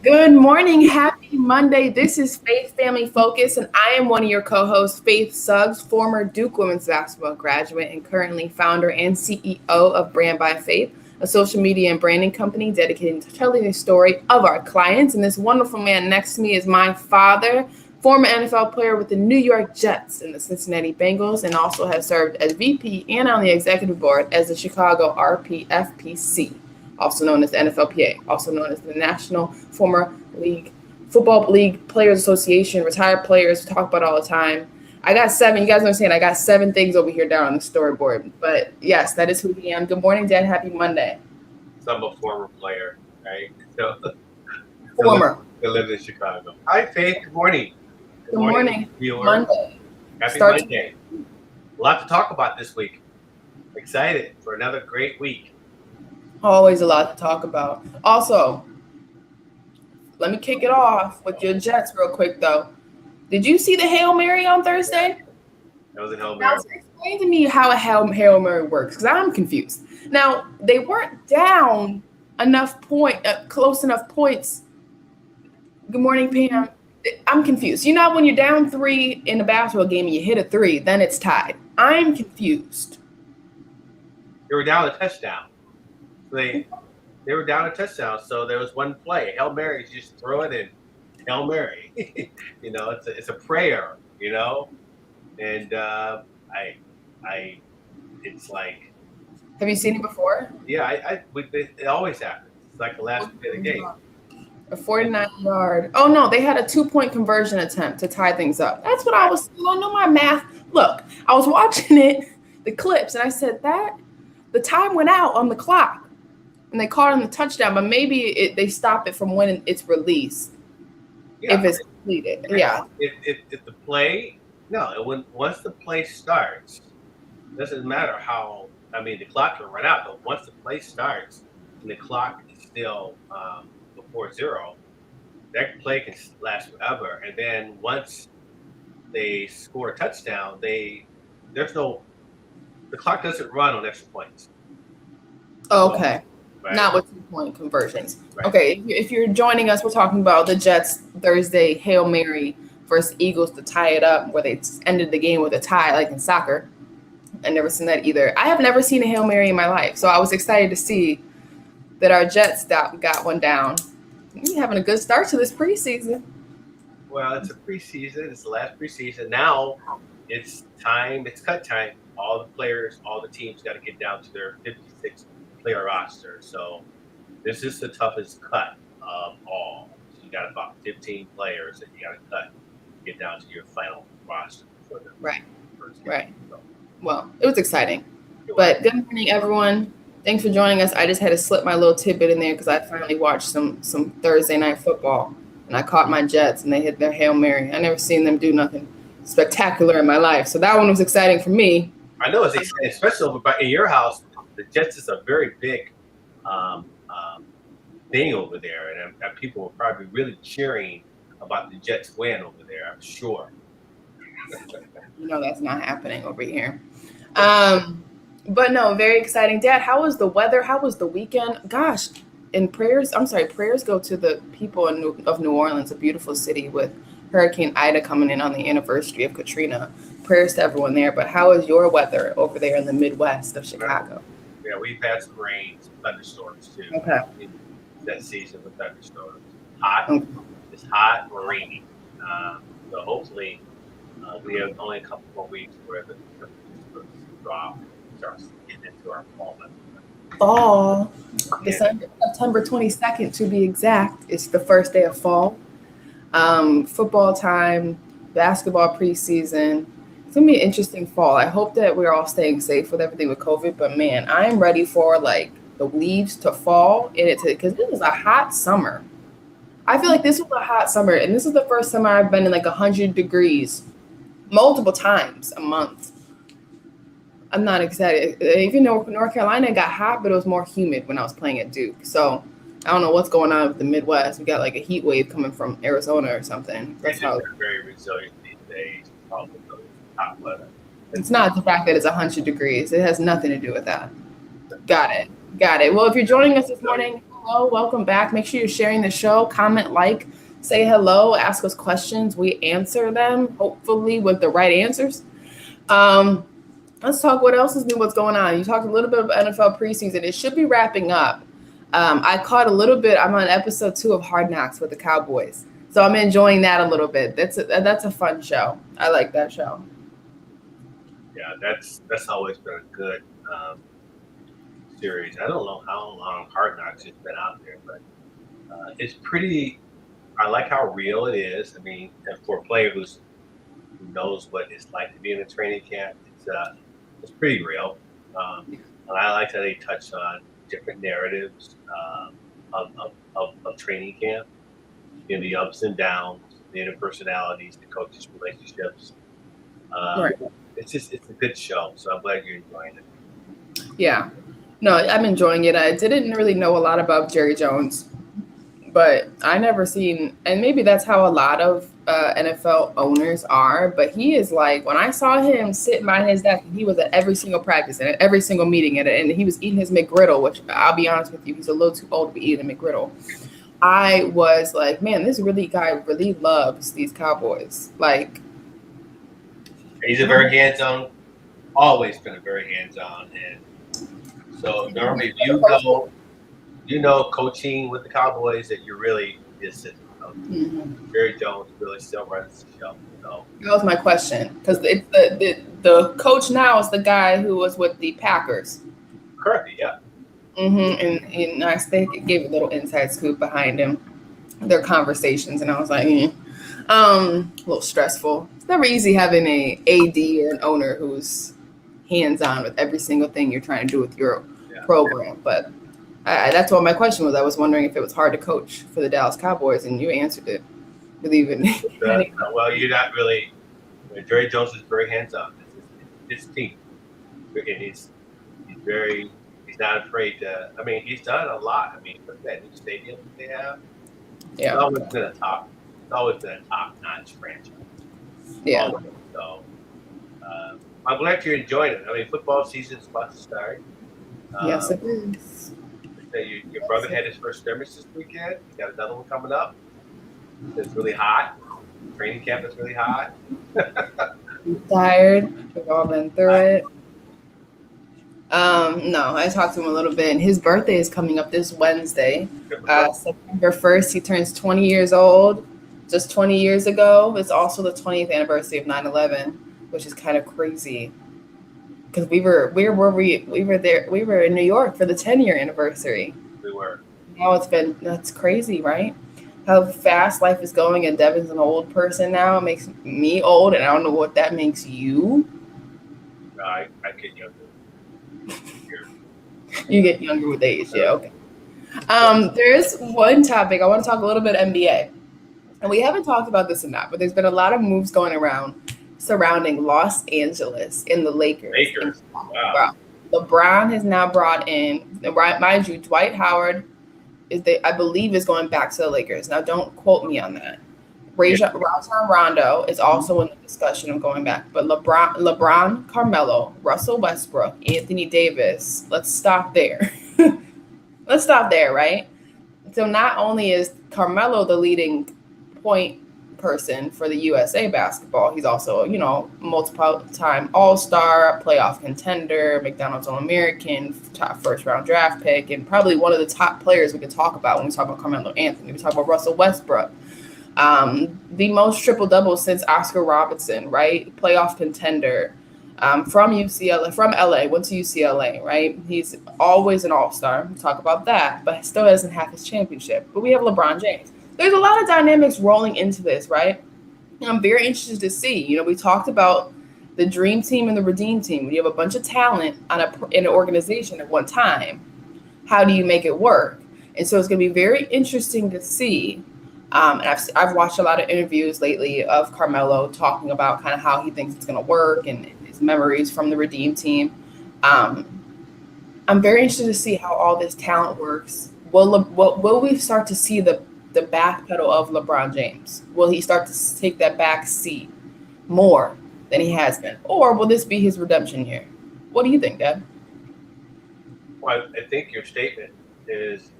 Good morning. Happy Monday. This is Faith Family Focus, and I am one of your co-hosts, Faith Suggs, former Duke women's basketball graduate and currently founder and CEO of Brand by Faith, a social media and branding company dedicated to telling the story of our clients. And this wonderful man next to me is my father, former NFL player with the New York Jets and the Cincinnati Bengals, and also has served as VP and on the executive board as the Chicago RPFPC, also known as the NFLPA, also known as the National Former League Football League Players Association, retired players, we talk about all the time. I got 7, you guys understand, I got 7 things over here down on the storyboard. But yes, that is who I am. Good morning, Dad. Happy Monday. So I'm a former player, right? So Former. I live in Chicago. Hi, Faith. Good morning. Good morning. Viewer. Monday. Happy Monday. A lot to talk about this week. Excited for another great week. Always a lot to talk about. Also, let me kick it off with your Jets real quick, though. Did you see the Hail Mary on Thursday? That was a Hail Now, Mary. explain to me how a Hail Mary works, because I'm confused. Now, they weren't down close enough points. Good morning, Pam. I'm confused. You know, when you're down 3 in a basketball game and you hit a 3, then it's tied. I'm confused. They were down a touchdown. They were down a touchdown, so there was one play. Hail Mary, you just throw it in. Hail Mary. You know, it's a prayer, you know? And it's like. Have you seen it before? Yeah, it always happens. It's like the last play of the game. A 49-yard. Oh, no, they had a 2-point conversion attempt to tie things up. That's what I was. I know my math. Look, I was watching the clips, and I said the time went out on the clock, and they called on the touchdown, but maybe they stop it from when it's released. Yeah. If it's completed. Yeah. If the play, once the play starts, it doesn't matter how. I mean, the clock can run out, but once the play starts and the clock is still before 0, that play can last forever. And then once they score a touchdown, the clock doesn't run on extra points. Okay. Right. Not with 2-point conversions. Right. Okay, if you're joining us, we're talking about the Jets Thursday Hail Mary versus Eagles to tie it up, where they ended the game with a tie, like in soccer. I've never seen that either. I have never seen a Hail Mary in my life, so I was excited to see that our Jets got one down. We're having a good start to this preseason. Well, it's a preseason. It's the last preseason. Now it's time. It's cut time. All the players, all the teams got to get down to their 56-player roster. So this is the toughest cut of all. So you got about 15 players that you got to cut to get down to your final roster for the first game. Right. So, well, it was exciting. But good morning, everyone. Thanks for joining us. I just had to slip my little tidbit in there because I finally watched some Thursday night football, and I caught my Jets, and they hit their Hail Mary. I never seen them do nothing spectacular in my life, so that one was exciting for me. I know it's exciting, especially over in your house. The Jets is a very big thing over there, and people were probably really cheering about the Jets win over there, I'm sure. That's not happening over here. But no, very exciting. Dad, how was the weather? How was the weekend? Gosh, and prayers go to the people of New Orleans, a beautiful city with Hurricane Ida coming in on the anniversary of Katrina. Prayers to everyone there. But how is your weather over there in the Midwest of Chicago? Yeah, we've had some rain, some thunderstorms too. Okay. That season with thunderstorms. Hot. It's hot or rainy. So hopefully we have only a couple more weeks where the drop starts getting into our fall. Fall. September 22nd to be exact. It's the first day of fall. Football time, basketball preseason. It's going to be an interesting fall. I hope that we're all staying safe with everything with COVID. But, man, I'm ready for, the leaves to fall because this was a hot summer. I feel like this was a hot summer, and this is the first summer I've been in 100 degrees multiple times a month. I'm not excited. Even though North Carolina got hot, but it was more humid when I was playing at Duke. So I don't know what's going on with the Midwest. We got a heat wave coming from Arizona or something. That's how they're very resilient these days. Hot weather. It's not the fact that it's 100 degrees. It has nothing to do with that. Got it. Well, if you're joining us this morning, Hello, welcome back. Make sure you're sharing the show. Comment, like, say hello, ask us questions. We answer them, hopefully with the right answers. Let's talk what else is new, what's going on. You talked a little bit about NFL preseason. It should be wrapping up. I caught a little bit. I'm on episode 2 of Hard Knocks with the Cowboys. So I'm enjoying that a little bit. That's a fun show. I like that show. Yeah, that's always been a good series. I don't know how long Hard Knocks has been out there, but it's pretty. I like how real it is. I mean, and for a player who knows what it's like to be in a training camp, it's pretty real. And I like how they touch on different narratives of training camp, the ups and downs, the interpersonalities, the coaches' relationships. Right. It's a good show, so I'm glad you're enjoying it. Yeah. No, I'm enjoying it. I didn't really know a lot about Jerry Jones, but I never seen, and maybe that's how a lot of NFL owners are, but he is like, when I saw him sitting behind his desk, he was at every single practice and at every single meeting, and he was eating his McGriddle, which I'll be honest with you, he's a little too old to be eating a McGriddle. I was like, man, this guy really loves these Cowboys. Like, he's a very hands-on, always been a very hands-on, and so normally you know coaching with the Cowboys that you're really just Jerry Jones really still runs the show. So that was my question, because the coach now is the guy who was with the Packers. Correct, yeah. And they gave a little inside scoop behind him, their conversations, and I was like, a little stressful. It's never easy having a AD or an owner who's hands-on with every single thing you're trying to do with your program. But that's what my question was. I was wondering if it was hard to coach for the Dallas Cowboys, and you answered it with even. Well, you're not really. Jerry Jones is very hands-on. It's his team. He's not afraid to. I mean, he's done a lot. I mean, look at that new stadium they have. Yeah. It's always been a top-notch franchise. Yeah. Always. So I'm glad you're enjoying it. I mean, football season's about to start. Yes, it is. Your brother had his first scrimmage this weekend. You got another one coming up. It's really hot. Training camp is really hot. I'm tired. We've all been through it. No, I talked to him a little bit, and his birthday is coming up this Wednesday. September 1st, he turns 20 years old. Just 20 years ago. It's also the 20th anniversary of 9/11, which is kind of crazy. Because we were in New York for the 10-year anniversary. We were. Now that's crazy, right? How fast life is going, and Devin's an old person now. It makes me old, and I don't know what that makes you. No, I get younger. You get younger with age, yeah, okay. There's one topic I want to talk a little bit NBA, and we haven't talked about this enough, but there's been a lot of moves going around surrounding Los Angeles and the Lakers. Wow. LeBron has now brought in, mind you, Dwight Howard I believe is going back to the Lakers. Now, don't quote me on that. Rajon Rondo is also in the discussion of going back. But LeBron, Carmelo, Russell Westbrook, Anthony Davis, let's stop there. Let's stop there, right? So not only is Carmelo the leading point person for the USA basketball, he's also, multiple time All-Star, playoff contender, McDonald's All-American, top first-round draft pick, and probably one of the top players we could talk about when we talk about Carmelo Anthony. We talk about Russell Westbrook. The most triple-doubles since Oscar Robertson, right? Playoff contender, from UCLA, from LA, went to UCLA, right? He's always an all-star. We'll talk about that, but still doesn't have his championship. But we have LeBron James. There's a lot of dynamics rolling into this, right? And I'm very interested to see. We talked about the dream team and the redeem team. When you have a bunch of talent in an organization at one time, how do you make it work? And so it's going to be very interesting to see. And I've watched a lot of interviews lately of Carmelo talking about kind of how he thinks it's going to work and his memories from the redeem team. I'm very interested to see how all this talent works. Will we start to see the back pedal of LeBron James? Will he start to take that back seat more than he has been? Or will this be his redemption year? What do you think, Dad? Well, I think your statement is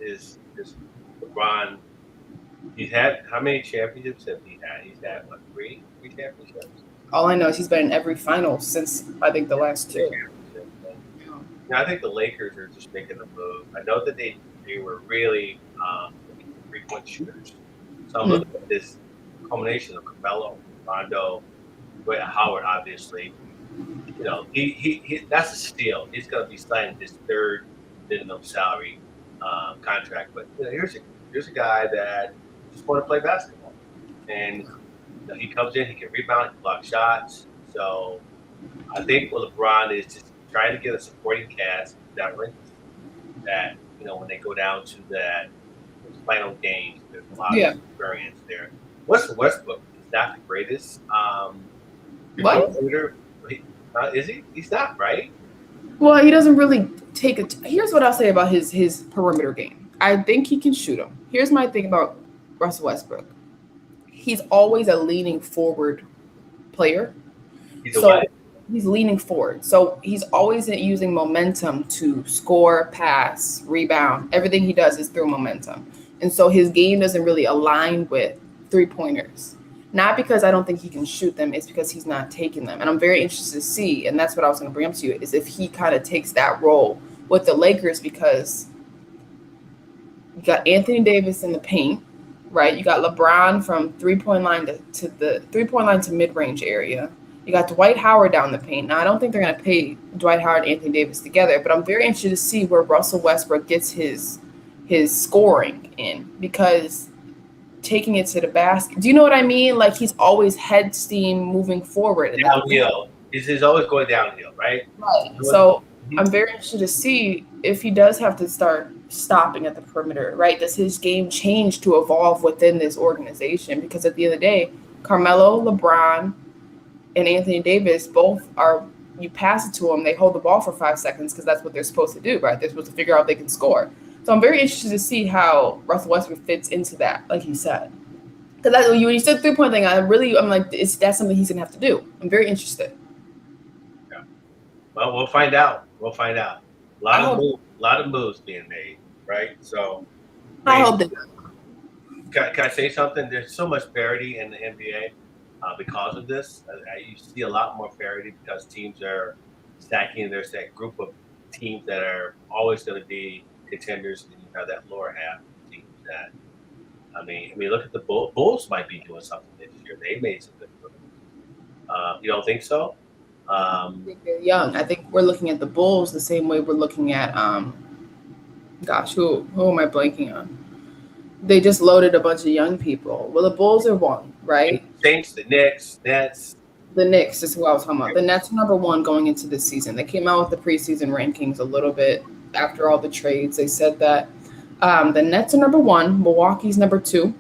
Because LeBron, he's had how many championships have he had? He's had what, three championships? All I know is he's been in every final since I think the last two. I think the Lakers are just making a move. I know that they were really 3-point shooters. So I'm looking at this combination of Carmelo, Rondo, Dwight Howard, obviously. You know, he that's a steal. He's going to be signing his third minimum salary contract. But you know, here's a guy that just want to play basketball, and you know, he comes in, he can rebound, he can block shots. So I think what LeBron is just trying to get a supporting cast that you know, when they go down to those final games, there's a lot of experience there. Westbrook is not the greatest. What? Shooter. Is he? He's not, right? Well, he doesn't really take it. Here's what I'll say about his perimeter game. I think he can shoot them. Here's my thing about Russell Westbrook. He's always a leaning forward player. He's leaning forward. So he's always using momentum to score, pass, rebound. Everything he does is through momentum. And so his game doesn't really align with three-pointers. Not because I don't think he can shoot them, it's because he's not taking them. And I'm very interested to see, and that's what I was going to bring up to you, is if he kind of takes that role with the Lakers, because you got Anthony Davis in the paint, right? You got LeBron from three-point line to the three-point line to mid-range area. You got Dwight Howard down the paint. Now, I don't think they're going to pay Dwight Howard and Anthony Davis together, but I'm very interested to see where Russell Westbrook gets his scoring in, because taking it to the basket. Do you know what I mean? Like, he's always head steam moving forward. Downhill. He's always going downhill, right? Right. So I'm very interested to see if he does have to start stopping at the perimeter, right? Does his game change to evolve within this organization? Because at the end of the day, Carmelo, LeBron, and Anthony Davis both are, you pass it to them, they hold the ball for 5 seconds because that's what they're supposed to do, right? They're supposed to figure out if they can score. So I'm very interested to see how Russell Westbrook fits into that, like you said. Because when you said three-point thing, I'm like, that's something he's gonna have to do. I'm very interested. Yeah. Well, we'll find out. A lot of moves being made, right? So I hope that. Can I say something? There's so much parity in the NBA because of this. You see a lot more parity because teams are stacking. There's that group of teams that are always going to be contenders, and you have that lower half of teams that, I mean, look at the Bulls might be doing something this year. They made some good moves. You don't think so? I think they're young. I think we're looking at the Bulls the same way we're looking at, who am I blanking on? They just loaded a bunch of young people. Well, the Bulls are one, right? Saints, the Knicks, Nets. The Knicks is who I was talking about. The Nets are number one going into this season. They came out with the preseason rankings a little bit after all the trades. They said that the Nets are number one, Milwaukee's number two,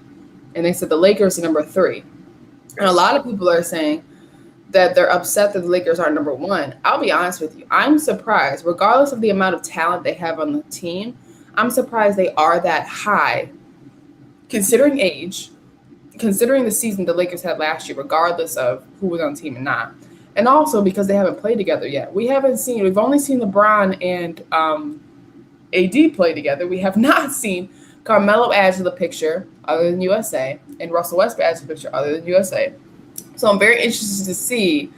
and they said the Lakers are number three. And a lot of people are saying that they're upset that the Lakers are number one. I'll be honest with you. I'm surprised, regardless of the amount of talent they have on the team, I'm surprised they are that high, considering age, considering the season the Lakers had last year, regardless of who was on the team and not. And also because they haven't played together yet. We've only seen LeBron and AD play together. We have not seen Carmelo add to the picture other than USA, and Russell Westbrook add to the picture other than USA. So I'm very interested to see.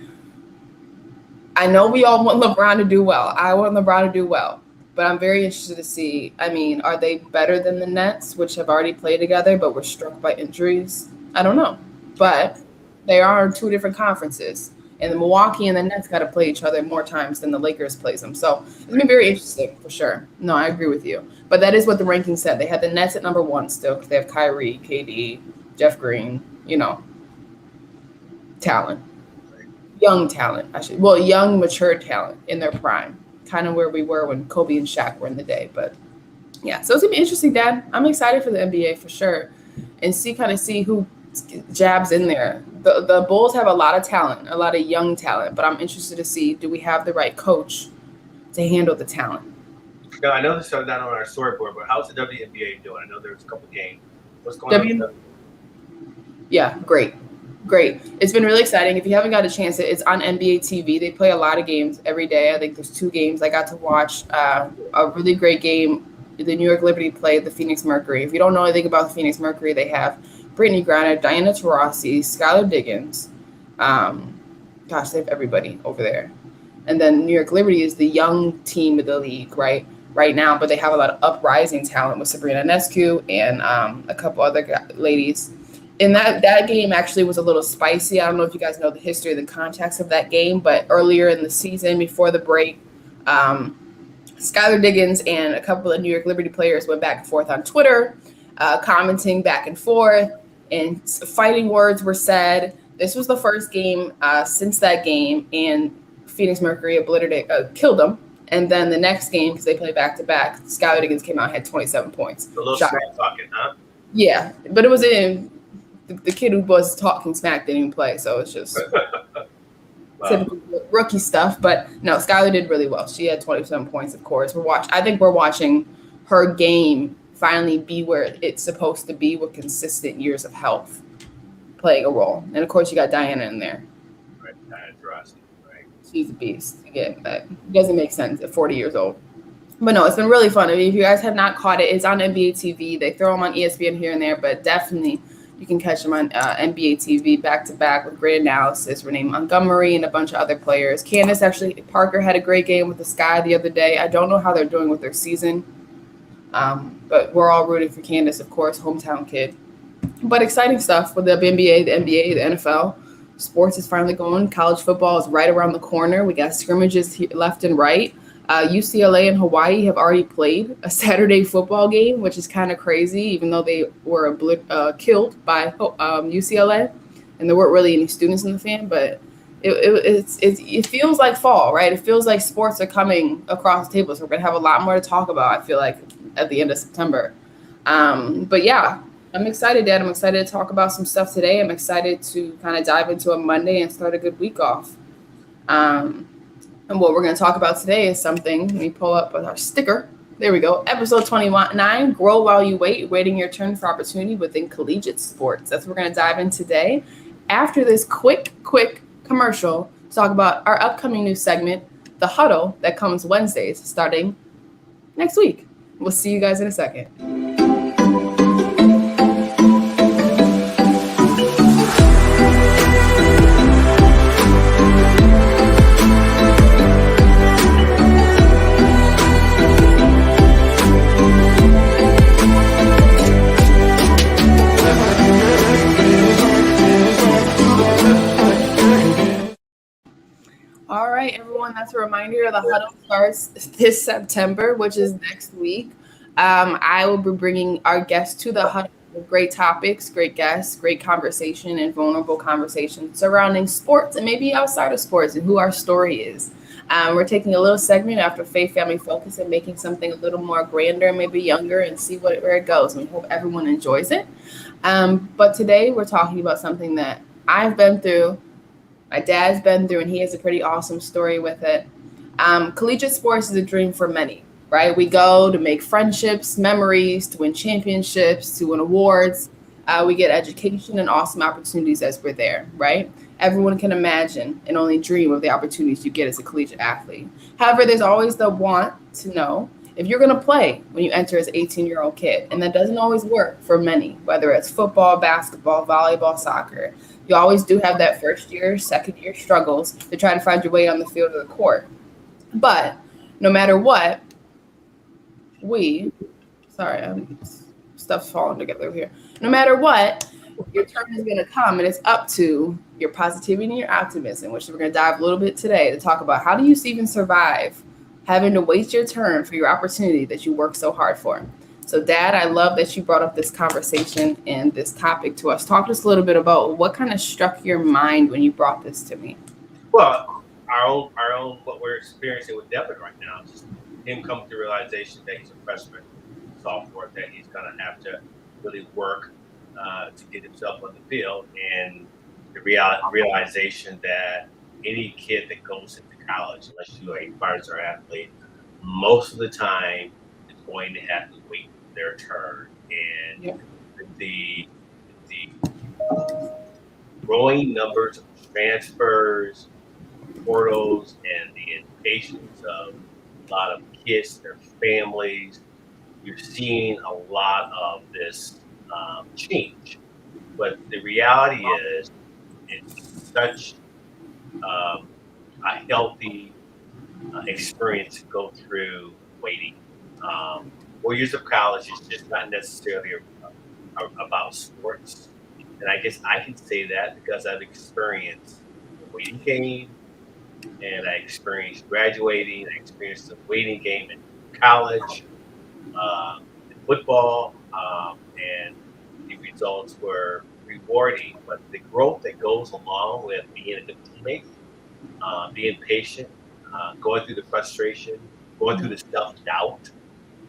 I know we all want LeBron to do well. I want LeBron to do well. But I'm very interested to see, I mean, are they better than the Nets, which have already played together but were struck by injuries? I don't know. But they are in two different conferences. And the Milwaukee and the Nets got to play each other more times than the Lakers plays them. So it's going to be very interesting for sure. No, I agree with you. But that is what the ranking said. They had the Nets at number one still because they have Kyrie, KD, Jeff Green, talent. Young talent, actually. Well, young, mature talent in their prime. Kind of where we were when Kobe and Shaq were in the day. But yeah, so it's going to be interesting, Dad. I'm excited for the NBA for sure. And see who jabs in there. The Bulls have a lot of talent, a lot of young talent, but I'm interested to see, do we have the right coach to handle the talent? No, I know this is not on our storyboard, but how's the WNBA doing? I know there's a couple games. What's going on? Yeah, great. It's been really exciting. If you haven't got a chance, it's on NBA TV. They play a lot of games every day. I think there's 2 games. I got to watch a really great game the New York Liberty played the Phoenix Mercury. If you don't know anything about the Phoenix Mercury, they have Brittany Griner, Diana Taurasi, Skylar Diggins. They have everybody over there. And then New York Liberty is the young team of the league, right now, but they have a lot of uprising talent with Sabrina Ionescu and a couple other ladies. And that game actually was a little spicy. I don't know if you guys know the history and the context of that game, but earlier in the season, before the break, Skylar Diggins and a couple of New York Liberty players went back and forth on Twitter, commenting back and forth, and fighting words were said. This was the first game since that game, and Phoenix Mercury killed them. And then the next game, because they played back-to-back, Skylar Diggins came out and had 27 points. A little smack talking, huh? Yeah, but it was in the kid who was talking smack didn't even play, so it's just typical rookie stuff. But no, Skylar did really well. She had 27 points, of course. I think we're watching her game finally be where it's supposed to be with consistent years of health playing a role. And, of course, you got Diana in there. Right, Diana Taurasi, right. She's a beast. Again, that doesn't make sense at 40 years old. But no, it's been really fun. I mean, if you guys have not caught it, it's on NBA TV. They throw them on ESPN here and there, but definitely you can catch them on NBA TV back-to-back with great analysis. Renee Montgomery and a bunch of other players. Candace Parker had a great game with the Sky the other day. I don't know how they're doing with their season, but we're all rooting for Candace, of course, hometown kid. But exciting stuff with the NBA, the NFL. Sports is finally going. College football is right around the corner. We got scrimmages here, left and right. UCLA and Hawaii have already played a Saturday football game, which is kind of crazy, even though they were killed by UCLA, and there weren't really any students in the fan. But it feels like fall, right? It feels like sports are coming across the table, so we're gonna have a lot more to talk about, I feel like, at the end of September. But yeah, I'm excited, Dad. I'm excited to talk about some stuff today. I'm excited to kind of dive into a Monday and start a good week off. And what we're going to talk about today is something, let me pull up our sticker. There we go. Episode 29, Grow While You Wait, Waiting Your Turn for Opportunity Within Collegiate Sports. That's what we're going to dive in today. After this quick commercial, to talk about our upcoming new segment, The Huddle, that comes Wednesdays starting next week. We'll see you guys in a second. All right, everyone, that's a reminder. The Huddle starts this September, which is next week. I will be bringing our guests to the Huddle with great topics, great guests, great conversation, and vulnerable conversations surrounding sports and maybe outside of sports and who our story is. We're taking a little segment after Faith Family Focus and making something a little more grander, maybe younger, and see where it goes. And we hope everyone enjoys it. But today we're talking about something that I've been through, my dad's been through, and he has a pretty awesome story with it. Collegiate sports is a dream for many, right? We go to make friendships, memories, to win championships, to win awards. We get education and awesome opportunities as we're there, right? Everyone can imagine and only dream of the opportunities you get as a collegiate athlete. However, there's always the want to know if you're going to play when you enter as an 18-year-old kid. And that doesn't always work for many, whether it's football, basketball, volleyball, soccer. You always do have that first year, second year struggles to try to find your way on the field or the court. But no matter what, stuff's falling together over here. No matter what, your turn is going to come, and it's up to your positivity and your optimism, which we're going to dive a little bit today to talk about how do you even survive having to wait your turn for your opportunity that you work so hard for. So, Dad, I love that you brought up this conversation and this topic to us. Talk to us a little bit about what kind of struck your mind when you brought this to me. Well, our own, what we're experiencing with Devin right now, just him coming to the realization that he's a freshman, sophomore, that he's going to have to really work to get himself on the field, and the realization that any kid that goes into college, unless you're a five-star athlete, most of the time is going to have to wait for their turn. And the growing numbers of transfers, portals, and the impatience of a lot of kids, their families, you're seeing a lot of this change. But the reality is, it's such a healthy experience to go through waiting. 4 years of college is just not necessarily about sports. And I guess I can say that because I've experienced the waiting game, and I experienced graduating, I experienced the waiting game in college, in football, and the results were rewarding. But the growth that goes along with being a good teammate, being patient, going through the frustration, going through the self-doubt,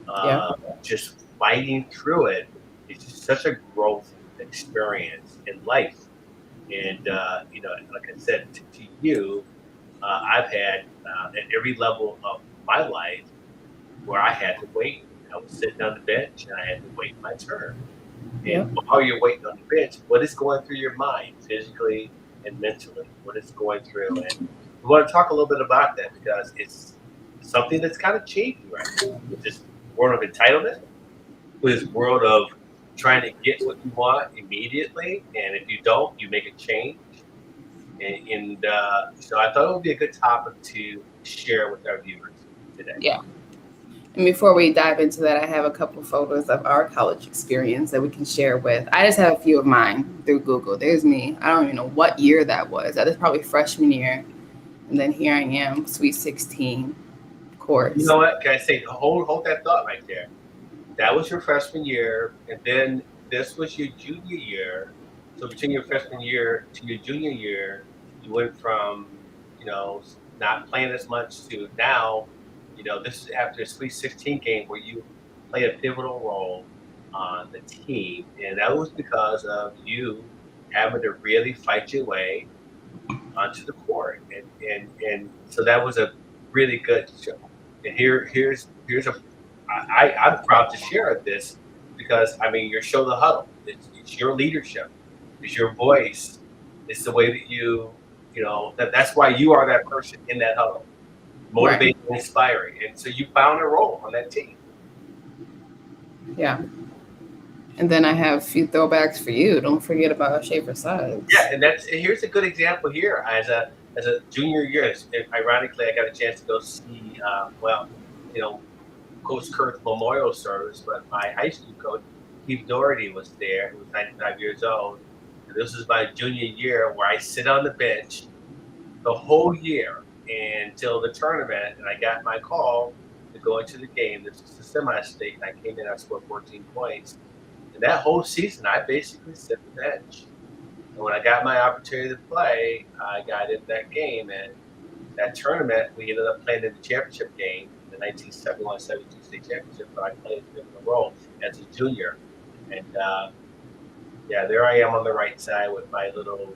Yeah. just fighting through it, it's just such a growth experience in life. And like I said to you, I've had at every level of my life where I had to wait. I was sitting on the bench and I had to wait my turn. Yeah. And while you're waiting on the bench, what is going through your mind, physically and mentally? What is going through? And we want to talk a little bit about that because it's something that's kind of changing right now. With this world of entitlement, with this world of trying to get what you want immediately, and if you don't, you make a change. And so I thought it would be a good topic to share with our viewers today. Yeah. And before we dive into that, I have a couple photos of our college experience that we can share with. I just have a few of mine through Google. There's me. I don't even know what year that was. That was probably freshman year. And then here I am, Sweet 16 course. You know what? Can I say, hold that thought right there. That was your freshman year, and then this was your junior year. So between your freshman year to your junior year, you went from, not playing as much to now, this is after a Sweet 16 game where you play a pivotal role on the team. And that was because of you having to really fight your way onto the court. And so that was a really good show. And here's I'm proud to share this because your show, The Huddle, it's your leadership, it's your voice, it's the way that that's why you are that person in that huddle, motivating and inspiring. And so you found a role on that team. Yeah. And then I have a few throwbacks for you. Don't forget about Schaefer Suggs. Yeah, and here's a good example here. As a junior year, ironically, I got a chance to go see, Coach Kurt's memorial service, but my high school coach, Keith Doherty, was there. He was 95 years old. And this is my junior year where I sit on the bench the whole year until the tournament, and I got my call to go into the game. This was the semi-state, and I came in, I scored 14 points. And that whole season, I basically sat the bench. And when I got my opportunity to play, I got in that game, and that tournament, we ended up playing in the championship game, the 1971-72 state championship, but I played a different role as a junior. And there I am on the right side with my little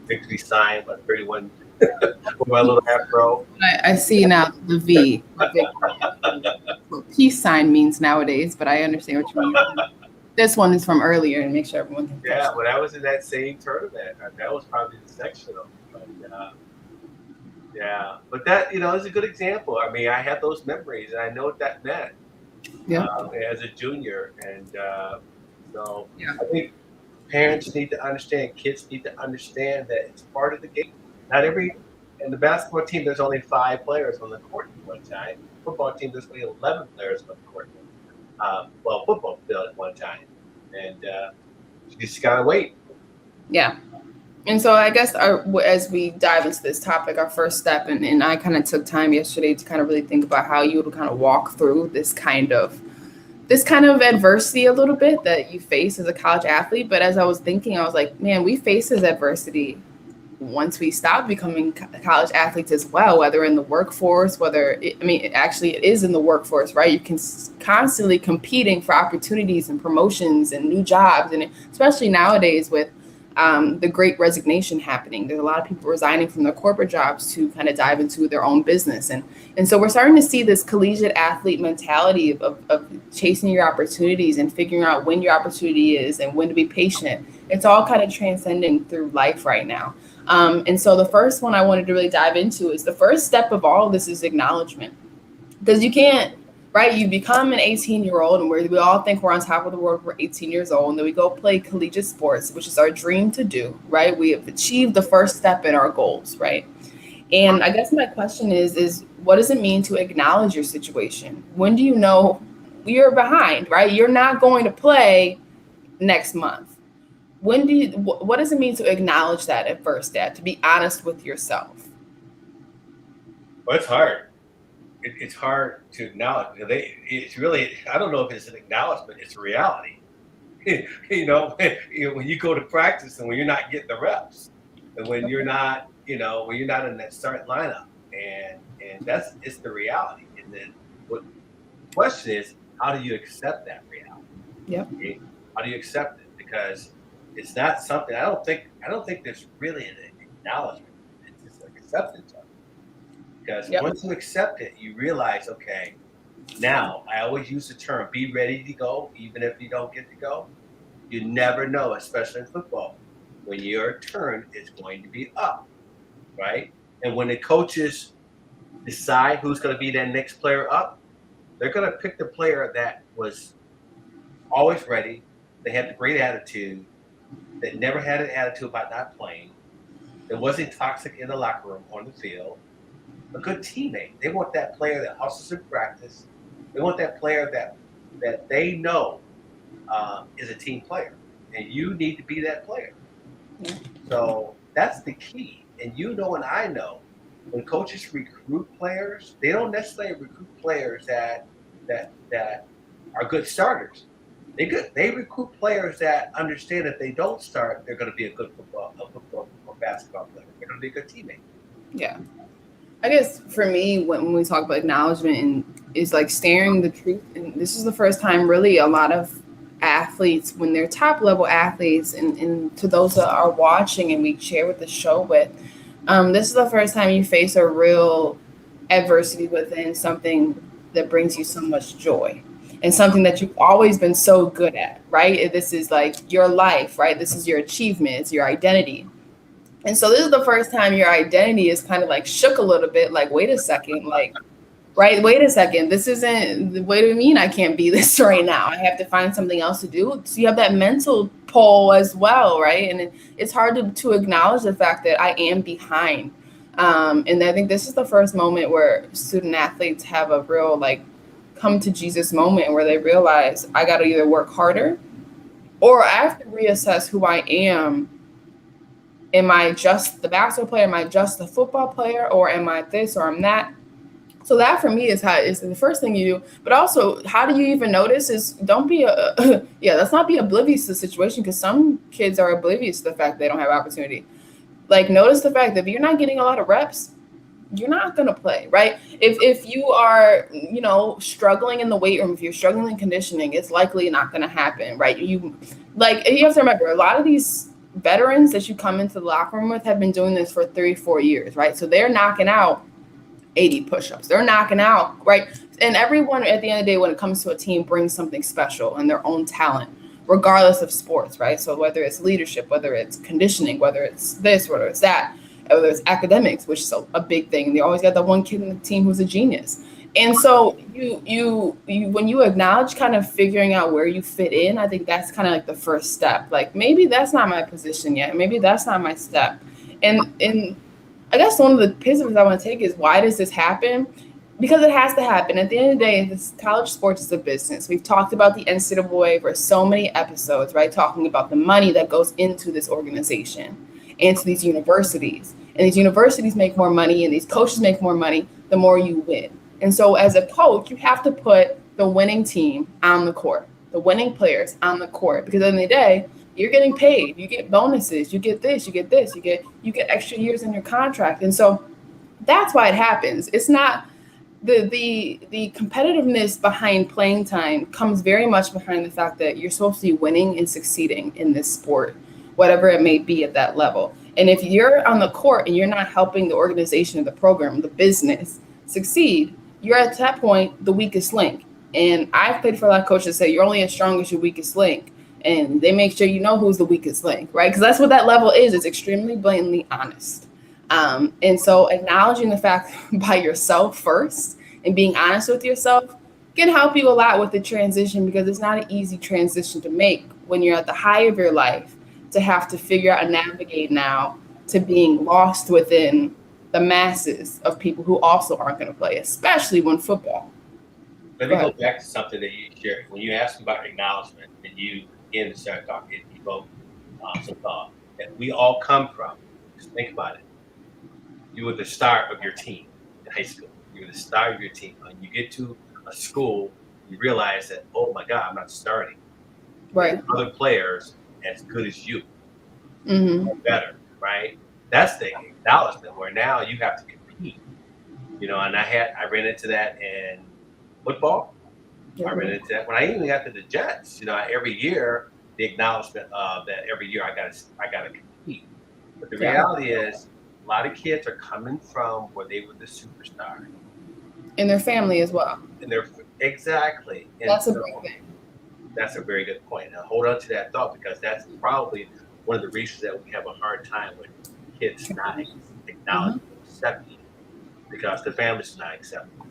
victory sign, but 31 with my little afro. I see now the V. What peace sign means nowadays, but I understand what you mean. This one is from earlier, and make sure everyone can. Yeah, when I was in that same tournament, that was probably the sectional. But, but that is a good example. I have those memories, and I know what that meant. Yeah. As a junior, and so I think parents need to understand, kids need to understand that it's part of the game. In the basketball team, there's only 5 players on the court at one time. Football team, there's only 11 players on the court. Football field at one time, and you just gotta wait. Yeah. And so I guess as we dive into this topic, our first step, and I kind of took time yesterday to kind of really think about how you would kind of walk through this kind of adversity a little bit that you face as a college athlete. But as I was thinking, I was like, man, we face this adversity once we stop becoming college athletes as well, whether in the workforce, it is in the workforce, right? You can constantly competing for opportunities and promotions and new jobs. And especially nowadays with the great resignation happening, there's a lot of people resigning from their corporate jobs to kind of dive into their own business. And so we're starting to see this collegiate athlete mentality of chasing your opportunities and figuring out when your opportunity is and when to be patient. It's all kind of transcending through life right now. And so the first one I wanted to really dive into is the first step of all of this is acknowledgement. Because you can't right? You become an 18-year-old, and we all think we're on top of the world. We're 18 years old, and then we go play collegiate sports, which is our dream to do, right? We have achieved the first step in our goals, right? And I guess my question is what does it mean to acknowledge your situation? When do you know you're behind, right? You're not going to play next month. What does it mean to acknowledge that at first, Dad, to be honest with yourself? Well, it's hard. It's hard to acknowledge. It's really, I don't know if it's an acknowledgement, it's a reality. When you go to practice and when you're not getting the reps, and when you're not, when you're not in that starting lineup, and it's the reality. And then what the question is, how do you accept that reality? Yep. Okay? How do you accept it? Because it's not something, I don't think there's really an acknowledgement. It's just like acceptance of it. Because once you accept it, you realize, okay, now I always use the term, be ready to go, even if you don't get to go. You never know, especially in football, when your turn is going to be up, right? And when the coaches decide who's going to be that next player up, they're going to pick the player that was always ready. They had the great attitude, that never had an attitude about not playing, that wasn't toxic in the locker room, on the field, a good teammate. They want that player that hustles in practice. They want that player that they know is a team player, and you need to be that player. Yeah. So that's the key. And and I know, when coaches recruit players, they don't necessarily recruit players that are good starters. They recruit players that understand if they don't start, they're going to be a good football or basketball player. They're going to be a good teammate. Yeah. I guess for me, when we talk about acknowledgement, and is like staring the truth, and this is the first time really a lot of athletes, when they're top level athletes, and to those that are watching and we share with the show with, this is the first time you face a real adversity within something that brings you so much joy and something that you've always been so good at, right? This is like your life, right? This is your achievement, it's your identity. And so this is the first time your identity is kind of like shook a little bit, like, wait a second, like, right, wait a second, this isn't, what do you mean I can't be this right now? I have to find something else to do. So you have that mental pull as well, right? And it's hard to acknowledge the fact that I am behind. And I think this is the first moment where student athletes have a real, like, come to Jesus moment where they realize I got to either work harder or I have to reassess who I am. Am I just the basketball player? Am I just the football player? Or am I this or I'm that? So that for me is the first thing you do. But also, how do you even notice is don't be let's not be oblivious to the situation, because some kids are oblivious to the fact they don't have opportunity. Like, notice the fact that if you're not getting a lot of reps, you're not going to play, right? If you are, struggling in the weight room, if you're struggling in conditioning, it's likely not going to happen, right? You have to remember, a lot of these veterans that you come into the locker room with have been doing this for 3-4 years, right? So they're knocking out 80 push-ups. They're knocking out, right? And everyone at the end of the day, when it comes to a team, brings something special and their own talent, regardless of sports, right? So whether it's leadership, whether it's conditioning, whether it's this, whether it's that, whether it's academics, which is a big thing. They always got that one kid in the team who's a genius. And so you when you acknowledge kind of figuring out where you fit in, I think that's kind of like the first step. Like, maybe that's not my position yet. Maybe that's not my step. And I guess one of the pieces I want to take is, why does this happen? Because it has to happen. At the end of the day, this college sports is a business. We've talked about the NCAA for so many episodes, right? Talking about the money that goes into this organization and to these universities. And these universities make more money and these coaches make more money the more you win. And so as a coach, you have to put the winning team on the court, the winning players on the court, because at the end of the day, you're getting paid, you get bonuses, you get this, you get extra years in your contract. And so that's why it happens. It's not the competitiveness behind playing time comes very much behind the fact that you're supposed to be winning and succeeding in this sport, whatever it may be at that level. And if you're on the court and you're not helping the organization of the program, the business succeed, you're at that point the weakest link. And I've played for a lot of coaches that say you're only as strong as your weakest link. And they make sure you know who's the weakest link, right? Because that's what that level is. It's extremely blatantly honest. And so acknowledging the fact by yourself first and being honest with yourself can help you a lot with the transition because it's not an easy transition to make when you're at the high of your life to have to figure out and navigate now to being lost within the masses of people who also aren't going to play, especially when football. Let me go back to something that you shared. When you asked about acknowledgement and you again started talking, you both some thought that we all come from. Just think about it. You were the star of your team in high school. You were the star of your team. When you get to a school, you realize that, oh my God, I'm not starting. Right. Other players as good as you, Mm-hmm. or better, right? That's the acknowledgement where now you have to compete. And I ran into that in football. I ran into that when I even got to the Jets. Every year the acknowledgement of that every year I gotta compete. But the reality is a lot of kids are coming from where they were the superstar. And their family as well. And they're exactly. And that's a big thing. That's a very good point. Now hold on to that thought because that's probably one of the reasons that we have a hard time with kids not acknowledging, accepting, because the family's not accepting.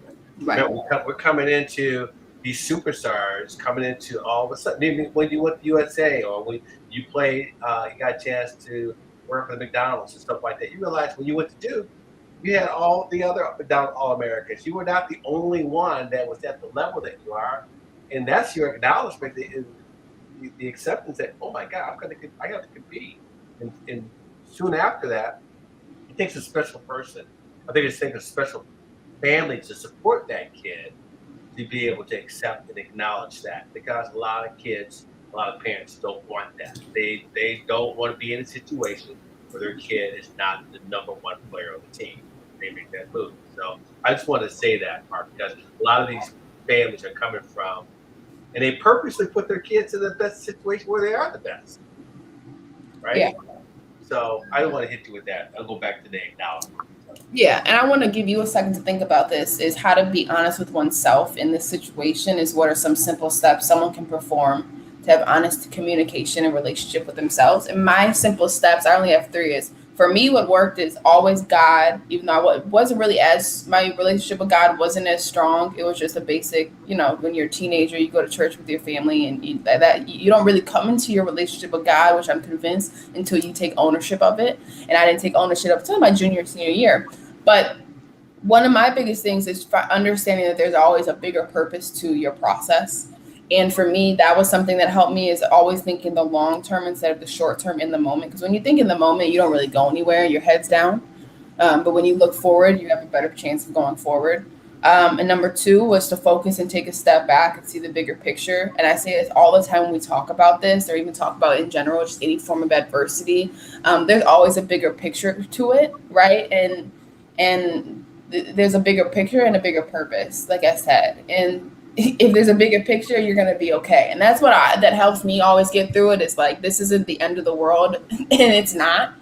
Right. We're coming into these superstars coming into all of a sudden. Maybe when you went to USA or when you played, you got a chance to work for the McDonald's and stuff like that. You realize when you went to Duke, you had all the other All-Americans. You were not the only one that was at the level that you are, and that's your acknowledgement. The acceptance that, oh my God, I got to compete. And soon after that, it takes a special person. I think it takes a special family to support that kid to be able to accept and acknowledge that, because a lot of kids, a lot of parents don't want that. They don't want to be in a situation where their kid is not the number one player on the team. They make that move. So I just want to say that, Mark, because a lot of these families are coming from, and they purposely put their kids in the best situation where they are the best. Right? Yeah. So I don't want to hit you with that. I'll go back to the acknowledgement. Yeah, and I want to give you a second to think about this, is how to be honest with oneself in this situation is what are some simple steps someone can perform to have honest communication and relationship with themselves. And my simple steps, I only have 3, is for me, what worked is always God, even though I wasn't really my relationship with God wasn't as strong. It was just a basic, when you're a teenager, you go to church with your family and you don't really come into your relationship with God, which I'm convinced, until you take ownership of it. And I didn't take ownership up until my junior, senior year. But one of my biggest things is understanding that there's always a bigger purpose to your process. And for me, that was something that helped me, is always thinking the long term instead of the short term in the moment. Because when you think in the moment, you don't really go anywhere. Your head's down. But when you look forward, you have a better chance of going forward. And number 2 was to focus and take a step back and see the bigger picture. And I say this all the time when we talk about this, or even talk about in general, just any form of adversity. There's always a bigger picture to it, right? And there's a bigger picture and a bigger purpose, like I said. And if there's a bigger picture, you're going to be okay. And that's what that helps me always get through it. It's like, this isn't the end of the world, and it's not.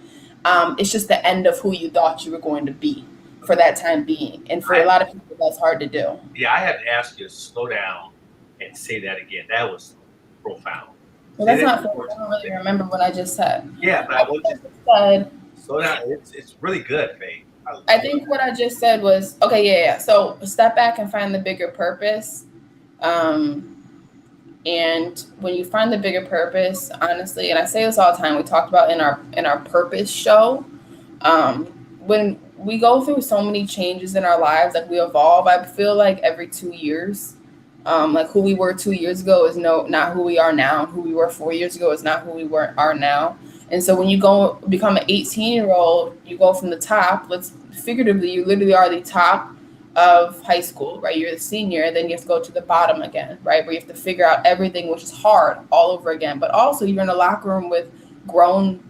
It's just the end of who you thought you were going to be for that time being. And for a lot of people, that's hard to do. Yeah, I have to ask you to slow down and say that again. That was profound. Well, that's not fair. I don't really remember what I just said. Yeah, but I want you to slow down. It's really good, Faith. I think what I just said was, okay, yeah. So step back and find the bigger purpose. And when you find the bigger purpose, honestly, and I say this all the time, we talked about in our purpose show, when we go through so many changes in our lives, like we evolve, I feel like every 2 years, like who we were 2 years ago is not who we are now. Who we were 4 years ago is not who we are now. And so when you go become an 18-year-old, you go from the top, figuratively, you literally are the top of high school, right? You're the senior, then you have to go to the bottom again, right? Where you have to figure out everything, which is hard, all over again. But also you're in a locker room with grown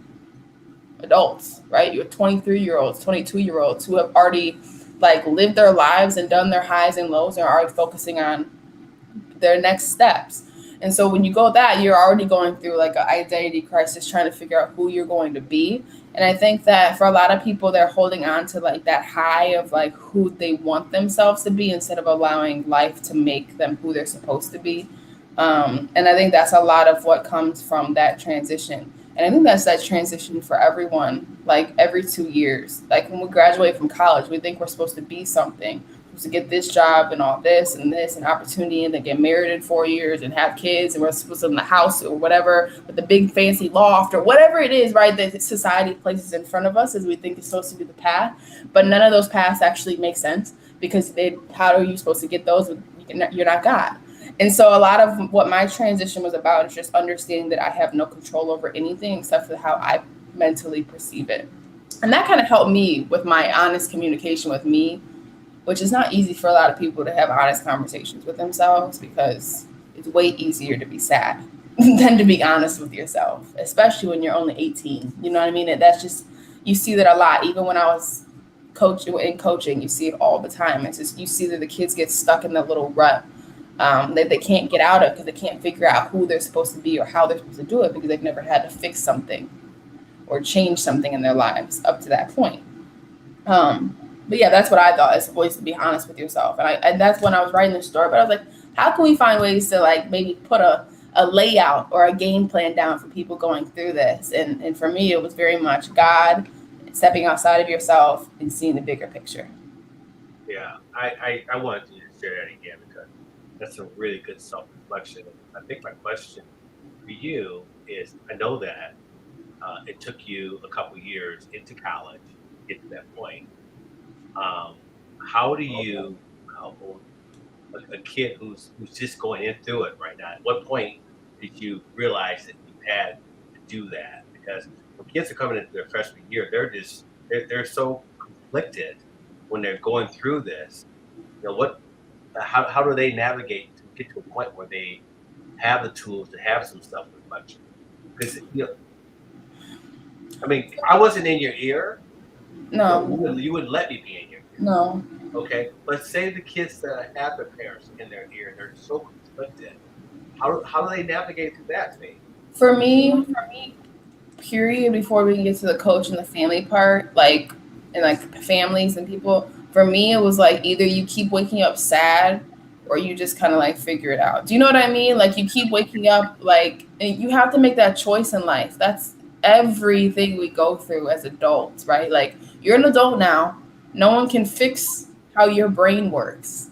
adults, right? You're 23-year-olds, 22-year-olds who have already lived their lives and done their highs and lows and are already focusing on their next steps. And so when you go that, you're already going through an identity crisis, trying to figure out who you're going to be. And I think that for a lot of people, they're holding on to that high of who they want themselves to be instead of allowing life to make them who they're supposed to be. And I think that's a lot of what comes from that transition. And I think that's that transition for everyone, every 2 years. When we graduate from college, we think we're supposed to be something. supposed to get this job and all this and opportunity, and then get married in 4 years and have kids, and we're supposed to live in the house or whatever with the big fancy loft or whatever it is, right, that society places in front of us as we think is supposed to be the path. But none of those paths actually make sense, because how are you supposed to get those? You're not God. And so a lot of what my transition was about is just understanding that I have no control over anything except for how I mentally perceive it. And that kind of helped me with my honest communication with me, which is not easy for a lot of people to have honest conversations with themselves, because it's way easier to be sad than to be honest with yourself, especially when you're only 18. You know what I mean? And that's just, you see that a lot. Even when I was coaching, you see it all the time. It's just, you see that the kids get stuck in that little rut that they can't get out of, because they can't figure out who they're supposed to be or how they're supposed to do it, because they've never had to fix something or change something in their lives up to that point. But yeah, that's what I thought, is ways to be honest with yourself. And that's when I was writing the story. But I was like, how can we find ways to like maybe put a layout or a game plan down for people going through this? And for me, it was very much God, stepping outside of yourself and seeing the bigger picture. Yeah, I wanted to share that again, because that's a really good self-reflection. I think my question for you is, I know that it took you a couple years into college to get to that point. How do you help a kid who's just going in through it right now? At what point did you realize that you had to do that? Because when kids are coming into their freshman year, they're so conflicted when they're going through this. You know, how do they navigate to get to a point where they have the tools to have some self-reflection? Because, you know, I mean, I wasn't in your ear. No. You wouldn't let me be in your ear. No. Okay. But say the kids that have their parents in their ear, they're so conflicted. How do they navigate through that thing? For me, period, before we can get to the coach and the family part, like, and like families and people, for me, it was like either you keep waking up sad or you just kind of like figure it out. Do you know what I mean? Like, you keep waking up, like, and you have to make that choice in life. That's everything we go through as adults, right? Like, you're an adult now. No one can fix how your brain works.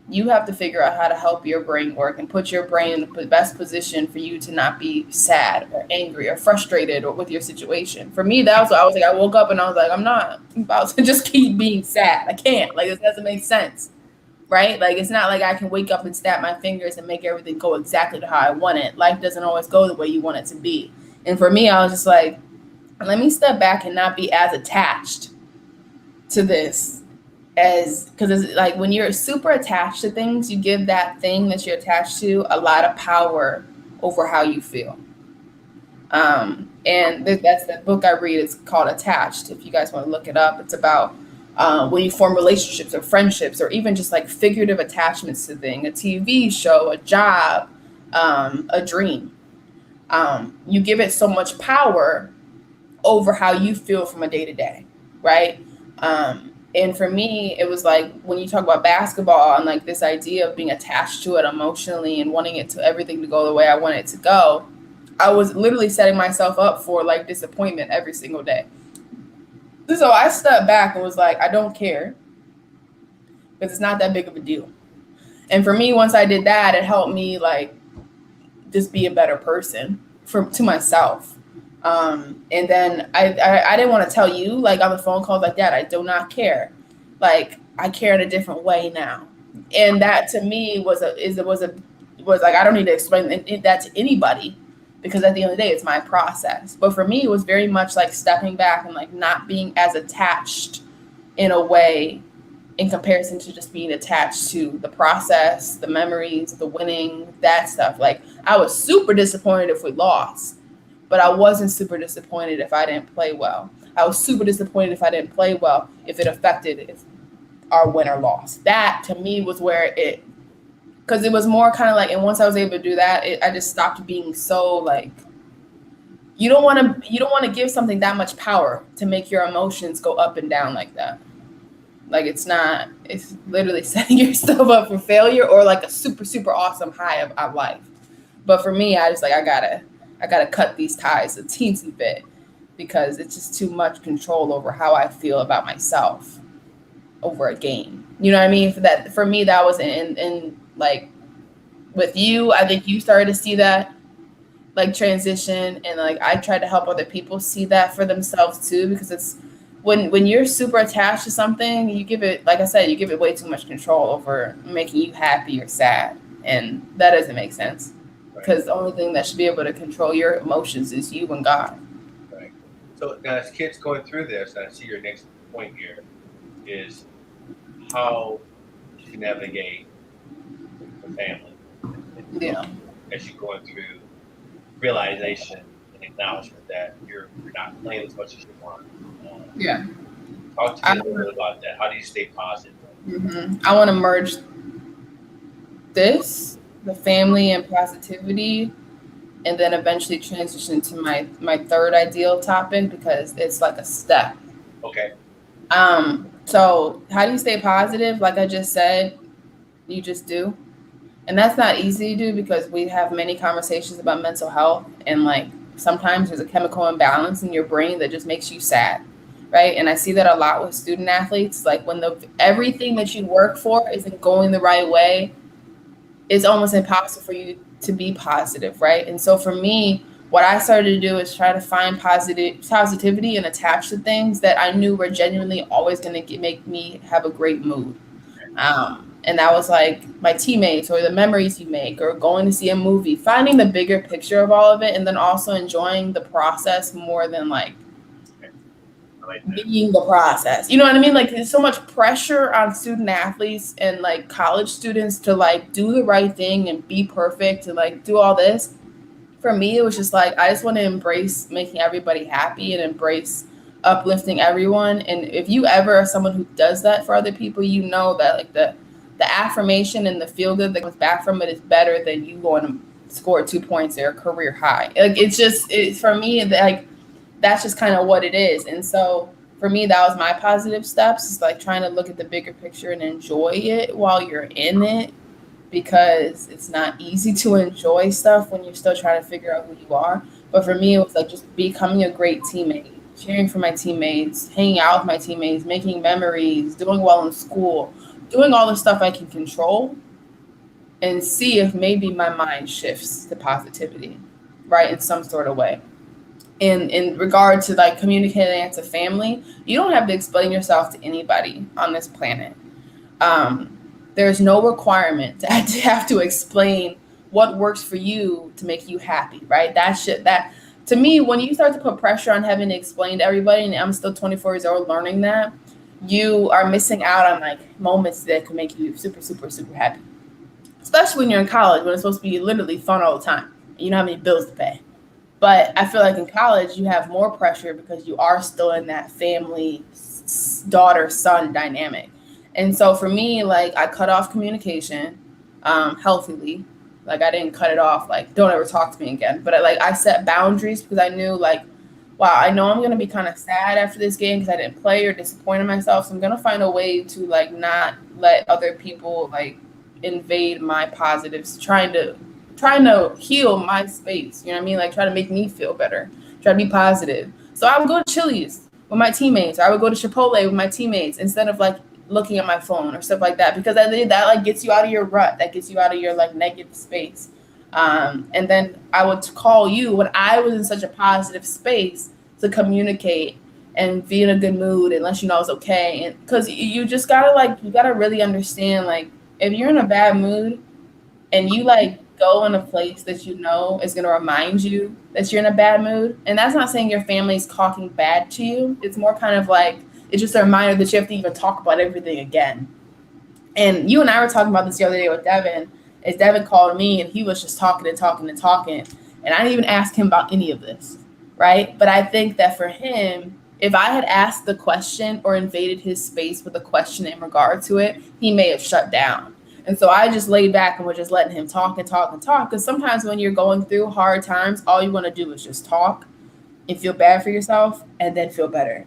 You have to figure out how to help your brain work and put your brain in the best position for you to not be sad or angry or frustrated or with your situation. For me, that was what I was like. I woke up and I was like, I'm not about to just keep being sad. I can't. Like, this doesn't make sense, right? Like, it's not like I can wake up and snap my fingers and make everything go exactly to how I want it. Life doesn't always go the way you want it to be. And for me, I was just like, let me step back and not be as attached to this. Because it's like when you're super attached to things, you give that thing that you're attached to a lot of power over how you feel. And that's the book I read. It's called Attached. If you guys want to look it up, it's about when you form relationships or friendships or even just like figurative attachments to things, a TV show, a job, a dream. You give it so much power over how you feel from a day to day, right? And for me, it was like when you talk about basketball and like this idea of being attached to it emotionally and wanting it to everything to go the way I want it to go, I was literally setting myself up for like disappointment every single day. So I stepped back and was like, I don't care, because it's not that big of a deal. And for me, once I did that, it helped me like just be a better person to myself. And then I didn't want to tell you, like, on the phone calls like that, I do not care. Like, I care in a different way now. And that to me was like, I don't need to explain that to anybody, because at the end of the day, it's my process. But for me, it was very much like stepping back and like not being as attached in a way in comparison to just being attached to the process, the memories, the winning, that stuff. Like, I was super disappointed if we lost, but I wasn't super disappointed if I didn't play well. I was super disappointed if I didn't play well, if it affected our win or loss. That to me was where because it was more kind of like, and once I was able to do that, I just stopped being so like, you don't want to give something that much power to make your emotions go up and down like that. Like, it's literally setting yourself up for failure or like a super, super awesome high of life. But for me, I just like, I gotta cut these ties a teensy bit, because it's just too much control over how I feel about myself over a game. You know what I mean? For me, that was in like with you, I think you started to see that like transition, and like I try to help other people see that for themselves too, because it's when you're super attached to something, you give it, like I said, you give it way too much control over making you happy or sad, and that doesn't make sense, because the only thing that should be able to control your emotions is you and God. Right. So now, as kids going through this, and I see your next point here is how you navigate the family. Yeah. As you're going through realization and acknowledgement that you're not playing as much as you want. Yeah. Talk to me a little bit about that. How do you stay positive? I want to merge the family and positivity, and then eventually transition to my third ideal topic, because it's like a step. Okay. So how do you stay positive? Like I just said, you just do. And that's not easy to do, because we have many conversations about mental health, and like sometimes there's a chemical imbalance in your brain that just makes you sad, right? And I see that a lot with student athletes. Like when everything that you work for isn't going the right way, it's almost impossible for you to be positive, right? And so for me, what I started to do is try to find positivity and attach to things that I knew were genuinely always going to make me have a great mood. And that was like my teammates, or the memories you make, or going to see a movie, finding the bigger picture of all of it, and then also enjoying the process more than like being the process. You know what I mean? Like there's so much pressure on student athletes and like college students to like do the right thing and be perfect and like do all this. For me, it was just like, I just want to embrace making everybody happy and embrace uplifting everyone. And if you ever are someone who does that for other people, you know that like the affirmation and the feel good that comes back from it is better than you going to score 2 points or a career high. Like it's for me, like that's just kind of what it is. And so for me, that was my positive steps. It's like trying to look at the bigger picture and enjoy it while you're in it, because it's not easy to enjoy stuff when you're still trying to figure out who you are. But for me, it was like just becoming a great teammate, cheering for my teammates, hanging out with my teammates, making memories, doing well in school, doing all the stuff I can control, and see if maybe my mind shifts to positivity, right, in some sort of way. In regard to like communicating to family, you don't have to explain yourself to anybody on this planet. There's no requirement to have to explain what works for you to make you happy, right? That to me, when you start to put pressure on having to explain to everybody, and I'm still 24 years old learning that, you are missing out on like moments that could make you super, super, super happy. Especially when you're in college, when it's supposed to be literally fun all the time. You don't have any bills to pay. But I feel like in college, you have more pressure because you are still in that family daughter-son dynamic. And so for me, like I cut off communication healthily. Like I didn't cut it off, like don't ever talk to me again. But I set boundaries, because I knew like, wow, I know I'm going to be kind of sad after this game because I didn't play or disappointed myself. So I'm going to find a way to like not let other people like invade my positives, trying to heal my space. You know what I mean? Like try to make me feel better, try to be positive. So I would go to Chili's with my teammates, or I would go to Chipotle with my teammates instead of like looking at my phone or stuff like that, because that like gets you out of your rut, that gets you out of your like negative space. And then I would call you when I was in such a positive space to communicate and be in a good mood and let you know it's okay. And because you just you gotta really understand, like if you're in a bad mood and you like go in a place that you know is gonna remind you that you're in a bad mood, and that's not saying your family's talking bad to you. It's more kind of like it's just a reminder that you have to even talk about everything again. And you and I were talking about this the other day with Devin. As Devin called me and he was just talking and talking and talking. And I didn't even ask him about any of this, right? But I think that for him, if I had asked the question or invaded his space with a question in regard to it, he may have shut down. And so I just laid back and was just letting him talk and talk and talk. Because sometimes when you're going through hard times, all you want to do is just talk and feel bad for yourself and then feel better.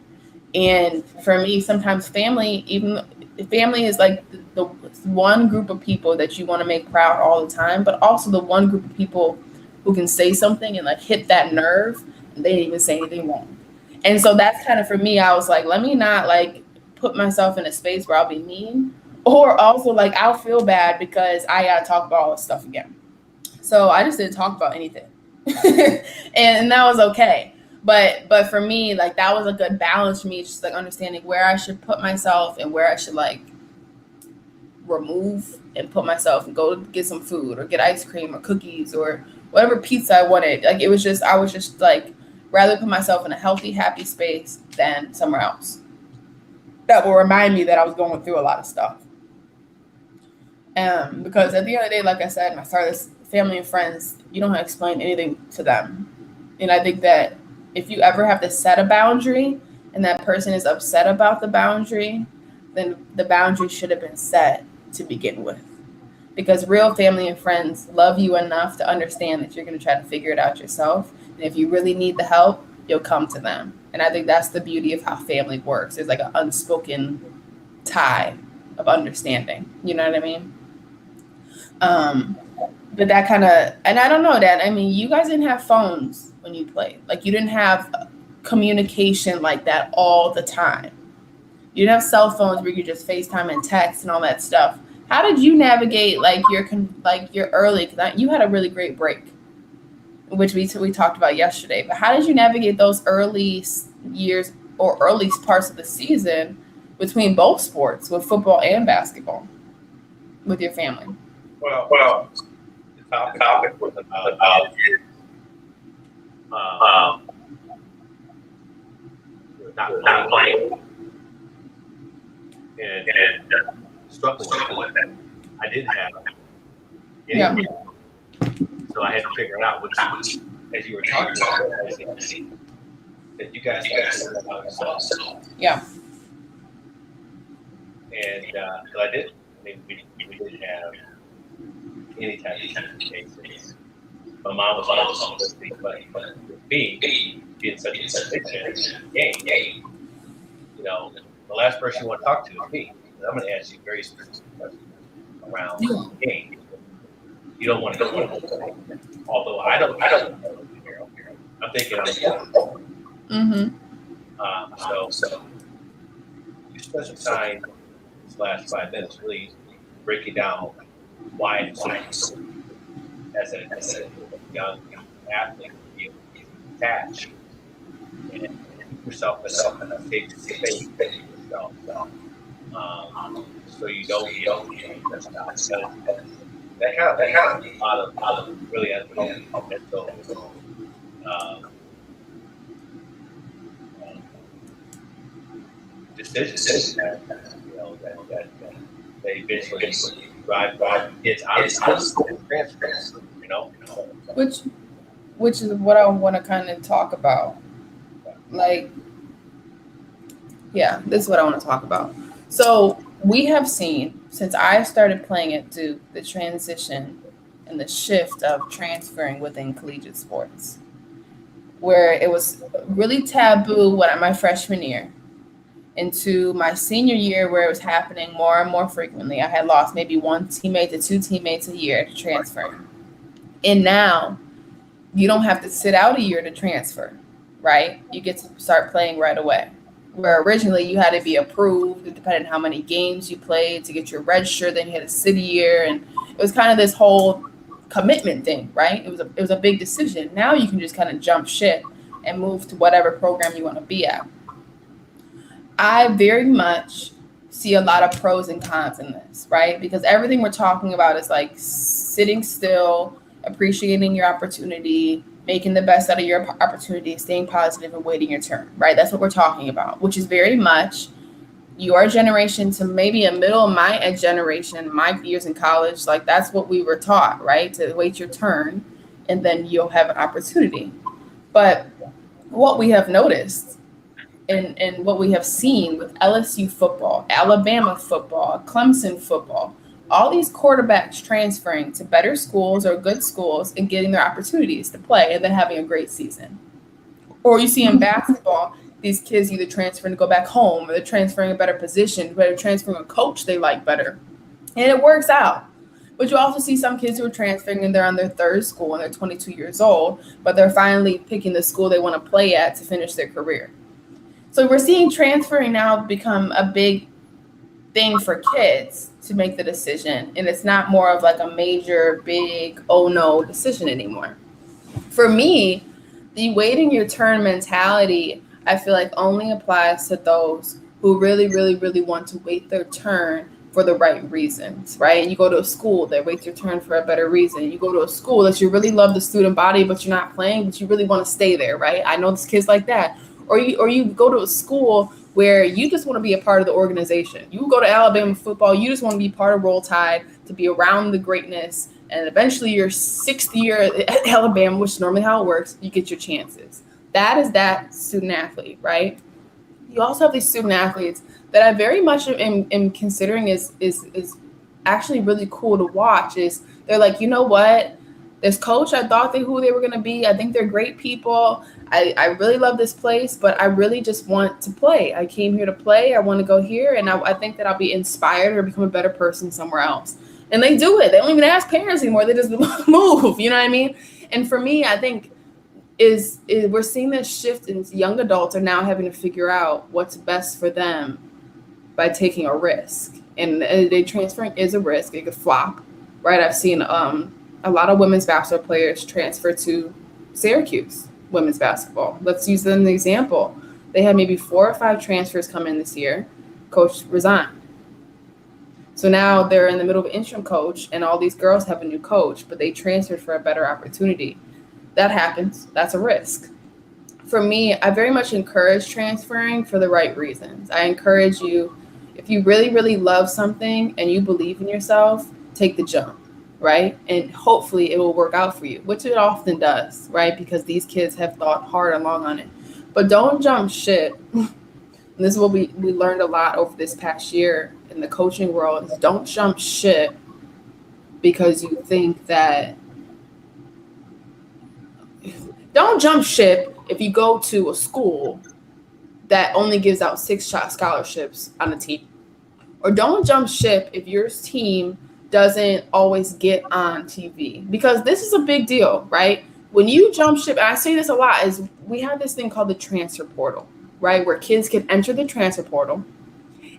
And for me, sometimes family is like the one group of people that you want to make proud all the time, but also the one group of people who can say something and like hit that nerve and they didn't even say anything wrong. And so that's kind of for me, I was like, let me not like put myself in a space where I'll be mean Or also, like, I'll feel bad because I got to talk about all this stuff again. So I just didn't talk about anything. and that was okay. But for me, like, that was a good balance for me, just like understanding where I should put myself and where I should like remove and put myself and go get some food or get ice cream or cookies or whatever pizza I wanted. Like, it was just, I was just like, rather put myself in a healthy, happy space than somewhere else. That will remind me that I was going through a lot of stuff. Because at the end of the day, like I said, my father's family and friends, you don't have to explain anything to them. And I think that if you ever have to set a boundary and that person is upset about the boundary, then the boundary should have been set to begin with. Because real family and friends love you enough to understand that you're going to try to figure it out yourself. And if you really need the help, you'll come to them. And I think that's the beauty of how family works. There's like an unspoken tie of understanding. You know what I mean? But that kind of, and I don't know, Dad. I mean, you guys didn't have phones when you played. Like, you didn't have communication like that all the time. You didn't have cell phones where you could just FaceTime and text and all that stuff. How did you navigate like your early? Because you had a really great break, which we talked about yesterday. But how did you navigate those early years or early parts of the season between both sports, with football and basketball, with your family? Well, the topic was about not playing and struggling with it. I didn't have any. Yeah. So I had to figure it out, which, as you were talking about, that you guys had to figure it out yourselves. Yeah. And so I did. I mean, we didn't have any type of communication. My mom was always listening, but with me being such a big game, you know, the last person you want to talk to is me. And I'm going to ask you very specific questions around the game. You don't want to go, although I don't know. I'm thinking so you spent some time this last 5 minutes really breaking down why it's as a young athlete you attach and keep yourself in a safe space yourself. So you don't that kind of a lot of really mental decisions that they eventually drive kids out of school and transfer, you know. Which is what I want to kind of talk about. Like, yeah, this is what I want to talk about. So we have seen, since I started playing at Duke, the transition and the shift of transferring within collegiate sports, where it was really taboo my freshman year into my senior year, where it was happening more and more frequently. I had lost maybe 1 teammate to 2 teammates a year to transfer. And now you don't have to sit out a year to transfer, right? You get to start playing right away. Where originally you had to be approved, depending on how many games you played, to get your red shirt. Then you had a city year, and it was kind of this whole commitment thing, right? It was a big decision. Now you can just kind of jump ship and move to whatever program you want to be at. I very much see a lot of pros and cons in this, right? Because everything we're talking about is like sitting still, appreciating your opportunity, making the best out of your opportunity, staying positive and waiting your turn, right? That's what we're talking about, which is very much your generation to maybe a middle of my generation, my years in college. Like, that's what we were taught, right? To wait your turn and then you'll have an opportunity. But what we have noticed and what we have seen with LSU football, Alabama football, Clemson football, all these quarterbacks transferring to better schools or good schools and getting their opportunities to play and then having a great season. Or you see in basketball, these kids either transferring to go back home, or they're transferring a better position, but they're transferring a coach they like better. And it works out. But you also see some kids who are transferring and they're on their third school and they're 22 years old, but they're finally picking the school they want to play at to finish their career. So we're seeing transferring now become a big thing for kids to make the decision. And it's not more of like a major, big, oh no decision anymore. For me, the waiting your turn mentality, I feel like only applies to those who really, really, really want to wait their turn for the right reasons, right? And you go to a school that waits your turn for a better reason. You go to a school that you really love the student body, but you're not playing, but you really want to stay there, right? I know there's kids like that. Or you go to a school where you just want to be a part of the organization. You go to Alabama football, you just want to be part of Roll Tide, to be around the greatness, and eventually your sixth year at Alabama, which is normally how it works, you get your chances. That is that student athlete, right? You also have these student athletes that I very much am considering is actually really cool to watch. Is they're like, you know what? This coach, I thought who they were going to be. I think they're great people. I really love this place, but I really just want to play. I came here to play. I want to go here. And I think that I'll be inspired or become a better person somewhere else. And they do it. They don't even ask parents anymore. They just move. You know what I mean? And for me, I think is we're seeing this shift in young adults are now having to figure out what's best for them by taking a risk. And they transferring is a risk. It could flop, right? I've seen a lot of women's basketball players transfer to Syracuse women's basketball. Let's use them as an example. They had maybe 4 or 5 transfers come in this year. Coach resigned. So now they're in the middle of interim coach, and all these girls have a new coach, but they transferred for a better opportunity. That happens. That's a risk. For me, I very much encourage transferring for the right reasons. I encourage you, if you really, really love something and you believe in yourself, take the jump, right? And hopefully it will work out for you, which it often does, right? Because these kids have thought hard and long on it. But don't jump ship. And this is what we learned a lot over this past year in the coaching world, is don't jump ship because you think that don't jump ship if you go to a school that only gives out 6 scholarships on a team. Or don't jump ship if your team doesn't always get on TV. Because this is a big deal, right? When you jump ship, and I say this a lot, is we have this thing called the transfer portal, right? Where kids can enter the transfer portal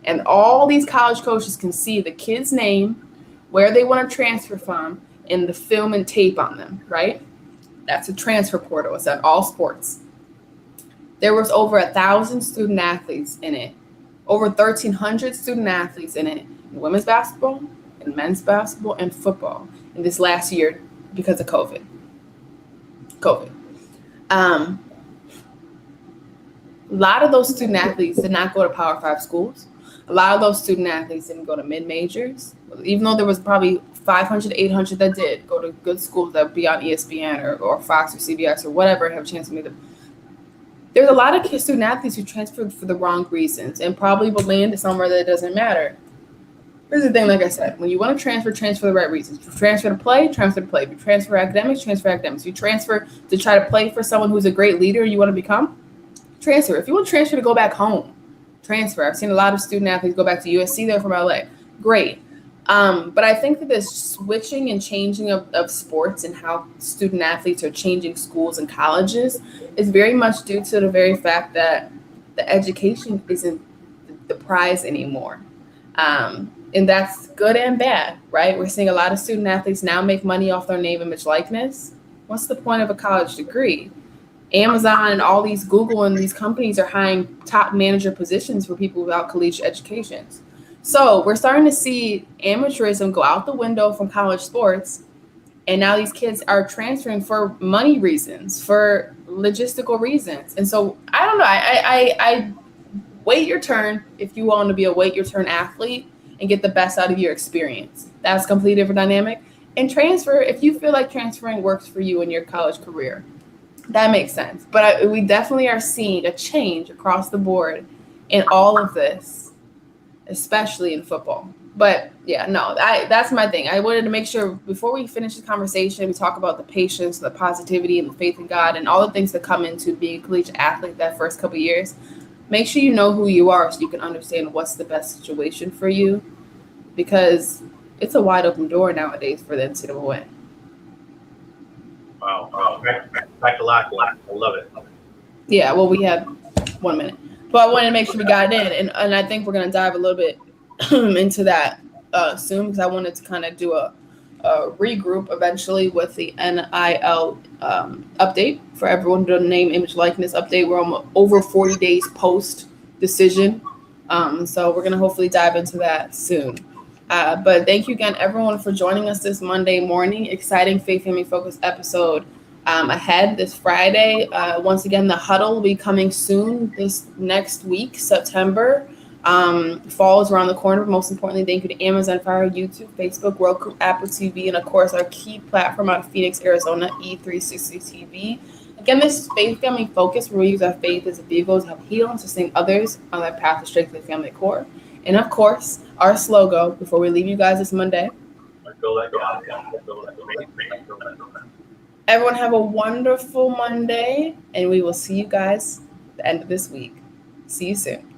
and all these college coaches can see the kid's name, where they want to transfer from, and the film and tape on them, right? That's a transfer portal. It's at all sports. There was over 1,000 student athletes in it, over 1,300 student athletes in it, in women's basketball, in men's basketball, and football in this last year because of COVID. A lot of those student athletes did not go to Power 5 schools. A lot of those student athletes didn't go to mid-majors, even though there was probably 500, 800 that did go to good schools that would be on ESPN or Fox or CBS or whatever, have a chance to meet them. There's a lot of student athletes who transferred for the wrong reasons and probably will land somewhere that doesn't matter. Here's the thing, like I said, when you want to transfer the right reasons. If you transfer to play, transfer to play. If you transfer academics, transfer academics. If you transfer to try to play for someone who's a great leader you want to become, transfer. If you want to transfer to go back home, transfer. I've seen a lot of student athletes go back to USC. They're from LA. Great. But I think that this switching and changing of sports and how student athletes are changing schools and colleges is very much due to the very fact that the education isn't the prize anymore. And that's good and bad, right? We're seeing a lot of student athletes now make money off their name, image, likeness. What's the point of a college degree? Amazon and all these Google and these companies are hiring top manager positions for people without collegiate educations. So we're starting to see amateurism go out the window from college sports. And now these kids are transferring for money reasons, for logistical reasons. And so I don't know, I wait your turn if you want to be a wait your turn athlete and get the best out of your experience. That's a completely different dynamic. And transfer if you feel like transferring works for you in your college career. That makes sense. But we definitely are seeing a change across the board in all of this, especially in football. But yeah, no, that's my thing. I wanted to make sure before we finish the conversation, we talk about the patience, the positivity, and the faith in God, and all the things that come into being a collegiate athlete that first couple of years. Make sure you know who you are so you can understand what's the best situation for you, because it's a wide open door nowadays for the NCAA. Wow. Back a lot. I love it. Yeah, well, we have 1 minute. But I wanted to make sure we got it in, and I think we're going to dive a little bit into that soon because I wanted to kind of do a regroup eventually with the NIL update for everyone, the name, image, likeness update. We're over 40 days post decision. So we're going to hopefully dive into that soon. But thank you again, everyone, for joining us this Monday morning. Exciting Faith Family Focus episode ahead this Friday. Once again, the huddle will be coming soon this next week, September. Fall is around the corner. But most importantly, thank you to Amazon Fire, YouTube, Facebook, Roku, Apple TV, and of course our key platform out of Phoenix, Arizona, E360 TV. Again, this is Faith Family Focus, where we use our faith as a vehicle to help heal and sustain others on their path to strengthen the family core. And of course, our slogan before we leave you guys this Monday. Everyone have a wonderful Monday, and we will see you guys at the end of this week. See you soon.